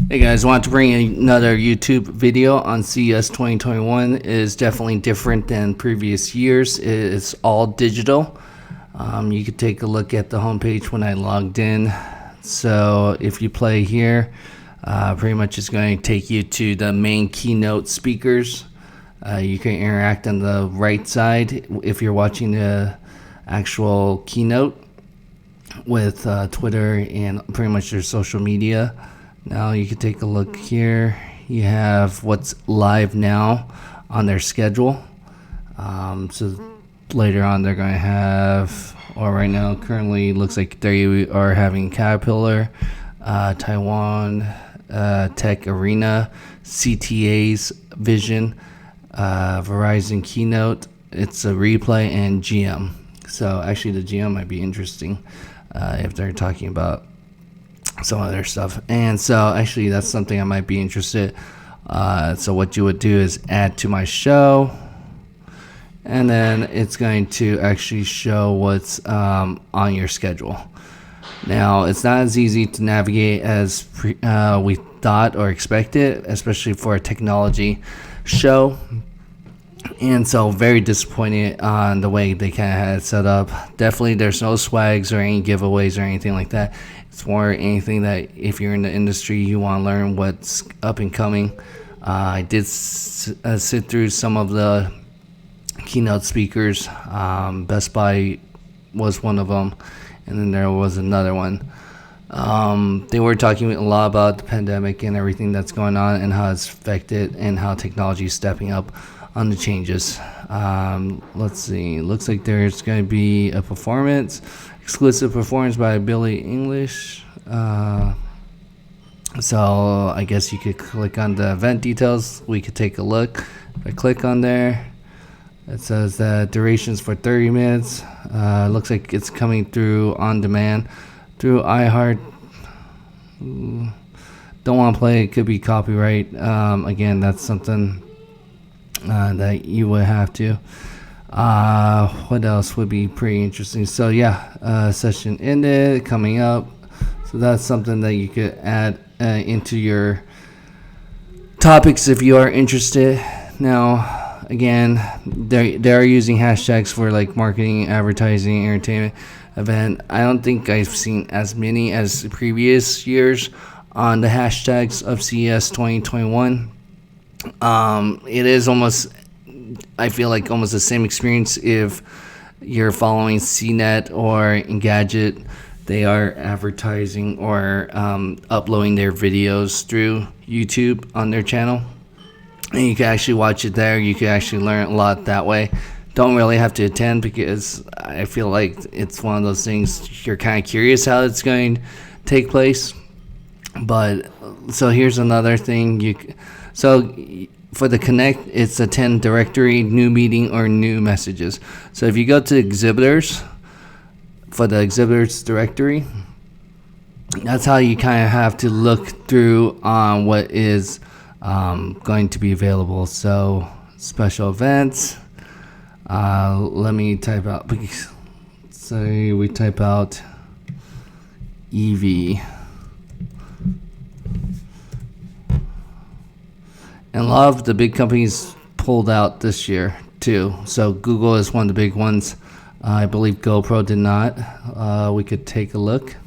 Hey guys, want to bring another YouTube video on CES 2021. It is definitely different than previous years. It's all digital. You could take a look at the homepage when I logged in. So if you play here, pretty much it's going to take you to the main keynote speakers. You can interact on the right side if you're watching the actual keynote with Twitter and pretty much their social media. Now you can take a look here. You have what's live now on their schedule. So later on they're going to have, or right now currently looks like they are having Caterpillar, Taiwan, Tech Arena, CTA's Vision, Verizon Keynote. It's a replay and GM. So actually the GM might be interesting if they're talking about some other stuff. And so actually that's something I might be interested. So what you would do is add to my show, and then it's going to actually show what's on your schedule. Now it's not as easy to navigate as we thought or expected, especially for a technology show. And so very disappointed on the way they kind of had it set up. Definitely there's no swags or any giveaways or anything like that. It's more anything that if you're in the industry, you want to learn what's up and coming. I did sit through some of the keynote speakers. Best Buy was one of them, and then there was another one. They were talking a lot about the pandemic and everything that's going on and how it's affected and how technology is stepping up on the changes. Let's see. Looks like there's going to be a exclusive performance by Billie English. So I guess you could click on the event details. We could take a look. If I click on there, it says that durations for 30 minutes. Looks like it's coming through on demand through iHeart. Don't want to play it. Could be copyright. Again, that's something that you would have to. What else would be pretty interesting? So yeah, session ended, coming up. So that's something that you could add into your topics if you are interested. Now, again, they're using hashtags for like marketing, advertising, entertainment, event. I don't think I've seen as many as the previous years on the hashtags of CES 2021. It is almost, I feel like almost the same experience if you're following CNET or Engadget. They are advertising or uploading their videos through YouTube on their channel, and you can actually watch it there. You can actually learn a lot that way. Don't really have to attend because I feel like it's one of those things you're kind of curious how it's going to take place. But so here's another thing. So for the Connect, it's attend directory, new meeting, or new messages. So if you go to Exhibitors, for the Exhibitors directory, that's how you kind of have to look through on what is going to be available. So special events. Let me type out. Say we type out EV. And a lot of the big companies pulled out this year too. So Google is one of the big ones. I believe GoPro did not. We could take a look.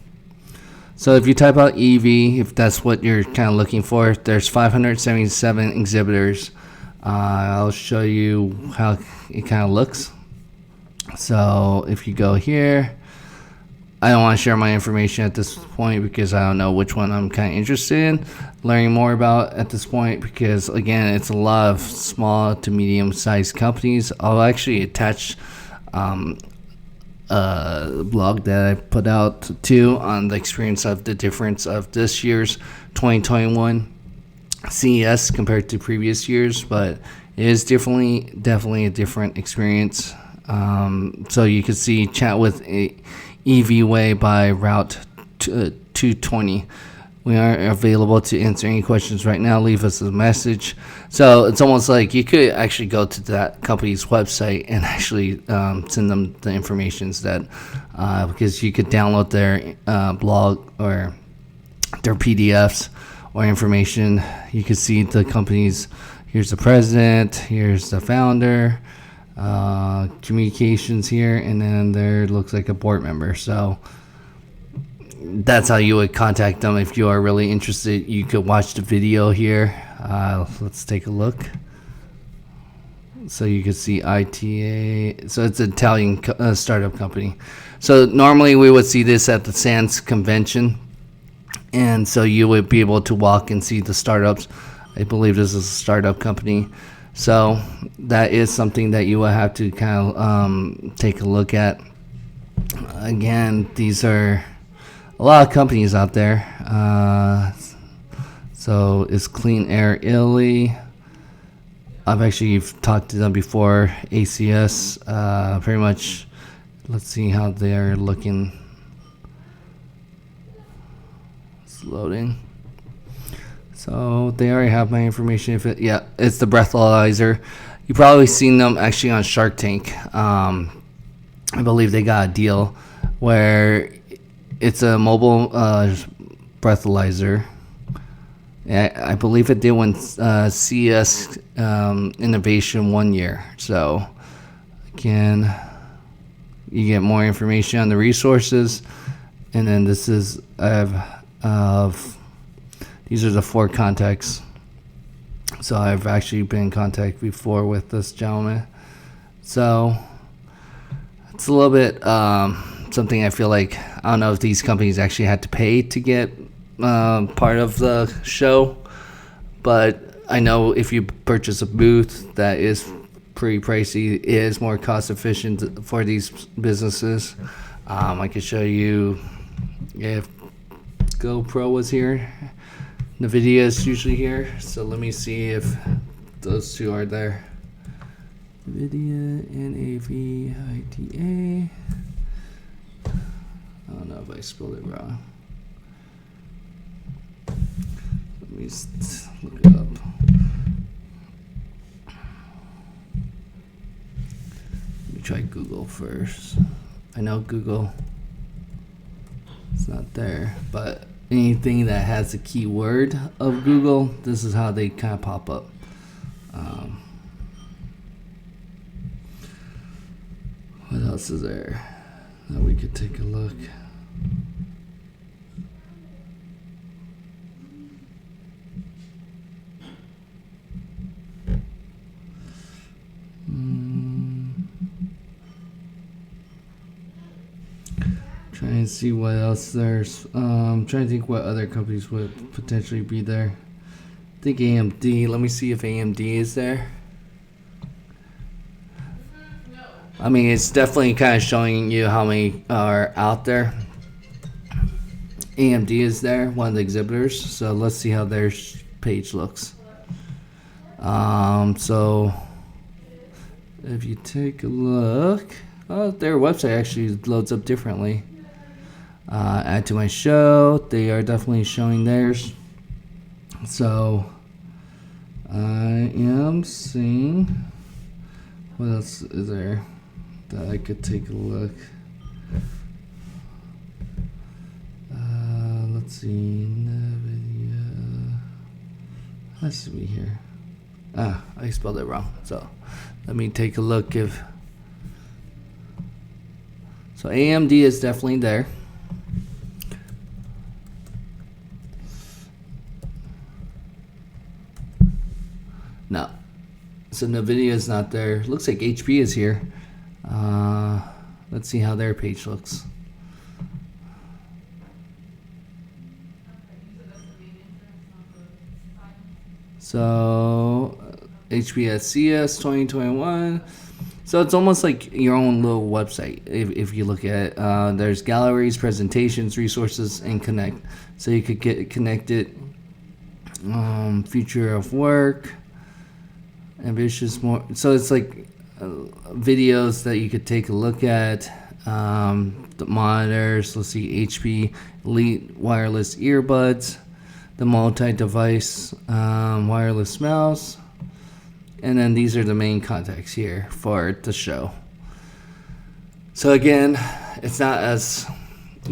So if you type out EV, if that's what you're kind of looking for, there's 577 exhibitors. I'll show you how it kind of looks. So if you go here, I don't want to share my information at this point because I don't know which one I'm kind of interested in learning more about at this point, because again, it's a lot of small to medium sized companies. I'll actually attach a blog that I put out too on the experience of the difference of this year's 2021 CES compared to previous years, but it is definitely a different experience. So you can see chat with EV Way by Route 220. We are available to answer any questions right now. Leave us a message. So it's almost like you could actually go to that company's website and actually send them the information that because you could download their blog or their PDFs or information. You can see the companies. Here's the president, here's the founder, communications here, and then there looks like a board member. So that's how you would contact them if you are really interested. You could watch the video here. Let's take a look. So you can see ITA. So it's an Italian startup company. So normally we would see this at the SANS convention. And so you would be able to walk and see the startups. I believe this is a startup company. So that is something that you will have to kind of take a look at. Again, these are a lot of companies out there. So it's Clean Air Italy. I've actually talked to them before. ACS, pretty much. Let's see how they're looking. It's loading. So they already have my information. Yeah, it's the breathalyzer. You've probably seen them actually on Shark Tank. I believe they got a deal where it's a mobile breathalyzer. I believe it did win CES Innovation 1 year. So again, you get more information on the resources, and then this is these are the 4 contacts. So I've actually been in contact before with this gentleman. So it's a little bit something I feel like, I don't know if these companies actually had to pay to get part of the show, but I know if you purchase a booth that is pretty pricey, it is more cost efficient for these businesses. I could show you if GoPro was here. NVIDIA is usually here, so let me see if those two are there. NVIDIA, NAVIDA. I don't know if I spelled it wrong. Let me look it up. Let me try Google first. I know Google, it's not there, but anything that has the keyword of Google, this is how they kind of pop up. What else is there that we could take a look? Trying to see what else there's. Trying to think what other companies would potentially be there. I think AMD. Let me see if AMD is there. I mean, it's definitely kind of showing you how many are out there. AMD is there, one of the exhibitors. So let's see how their page looks. So if you take a look, their website actually loads up differently. Add to my show. They are definitely showing theirs. So I am seeing, what else is there that I could take a look? Let's see. NVIDIA. Has to be here. I spelled it wrong. So let me take a look. So AMD is definitely there. No. So NVIDIA is not there. Looks like HP is here. Let's see how their page looks. So HP has CES 2021. So it's almost like your own little website if you look at it. There's galleries, presentations, resources, and connect. So you could get connected. Future of work. Ambitious more. So it's like videos that you could take a look at. The monitors. Let's see, HP Elite wireless earbuds. The multi-device wireless mouse. And then these are the main contacts here for the show. So again, it's not as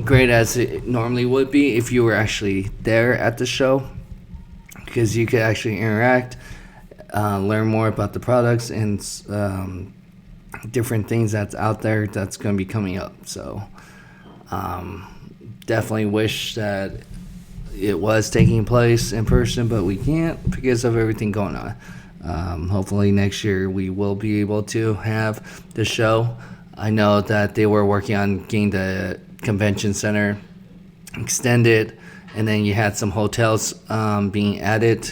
great as it normally would be if you were actually there at the show. because you could actually interact, learn more about the products and different things that's out there that's going to be coming up. So definitely wish that it was taking place in person, but we can't because of everything going on. Hopefully next year we will be able to have the show. I know that they were working on getting the convention center extended, and then you had some hotels being added,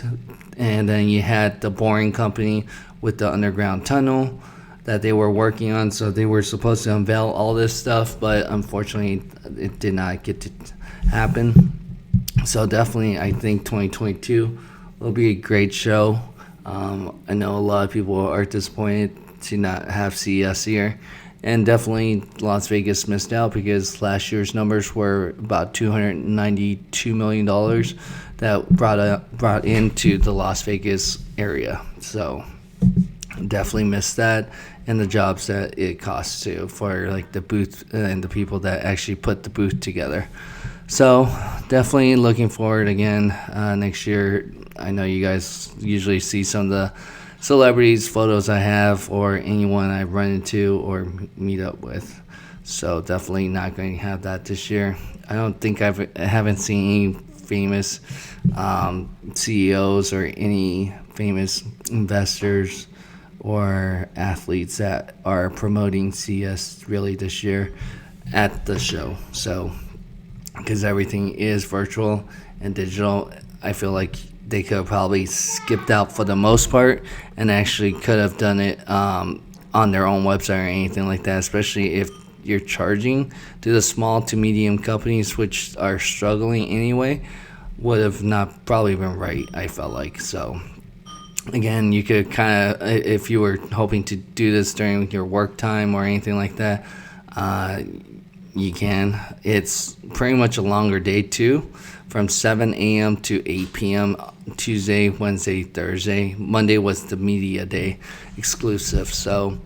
and then you had the boring company with the underground tunnel that they were working on. So they were supposed to unveil all this stuff, but unfortunately it did not get to happen. So definitely I think 2022 will be a great show. I know a lot of people are disappointed to not have CES here, and definitely Las Vegas missed out because last year's numbers were about $292 million that brought into the Las Vegas area. So definitely missed that, and the jobs that it costs too for like the booth and the people that actually put the booth together. So definitely looking forward again next year. I know you guys usually see some of the celebrities photos I have or anyone I run into or meet up with. So definitely not going to have that this year. I don't think I haven't seen any famous CEOs or any famous investors or athletes that are promoting CES really this year at the show. So because everything is virtual and digital, I feel like they could have probably skipped out for the most part and actually could have done it on their own website or anything like that, especially if you're charging to the small to medium companies, which are struggling anyway, would have not probably been right, I felt like. So again, you could kind of, if you were hoping to do this during your work time or anything like that, you can. It's pretty much a longer day too, from 7 a.m. to 8 p.m. Tuesday, Wednesday, Thursday. Monday was the media day exclusive. So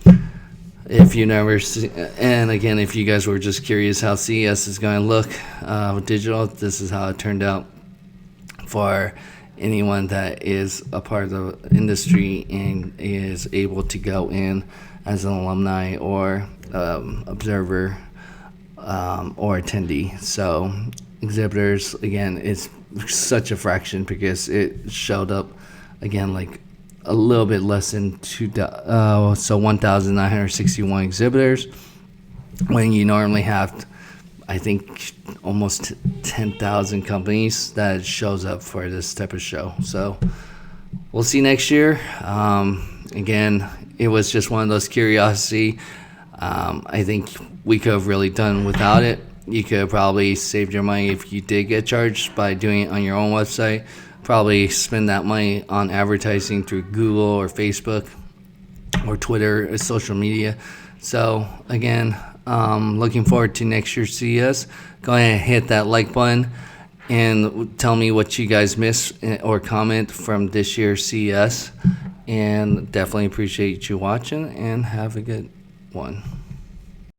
if you never see, and again, if you guys were just curious how CES is going to look digital, this is how it turned out for anyone that is a part of the industry and is able to go in as an alumni or observer or attendee. So exhibitors, again, it's such a fraction because it showed up again like a little bit less than 1,961 exhibitors when you normally have, I think, almost 10,000 companies that shows up for this type of show. So we'll see next year. Again, it was just one of those curiosity. I think we could have really done without it. You could have probably saved your money if you did get charged by doing it on your own website. Probably spend that money on advertising through Google or Facebook or Twitter or social media. So again, looking forward to next year's CES. Go ahead and hit that like button and tell me what you guys missed or comment from this year's CES. And definitely appreciate you watching and have a good one.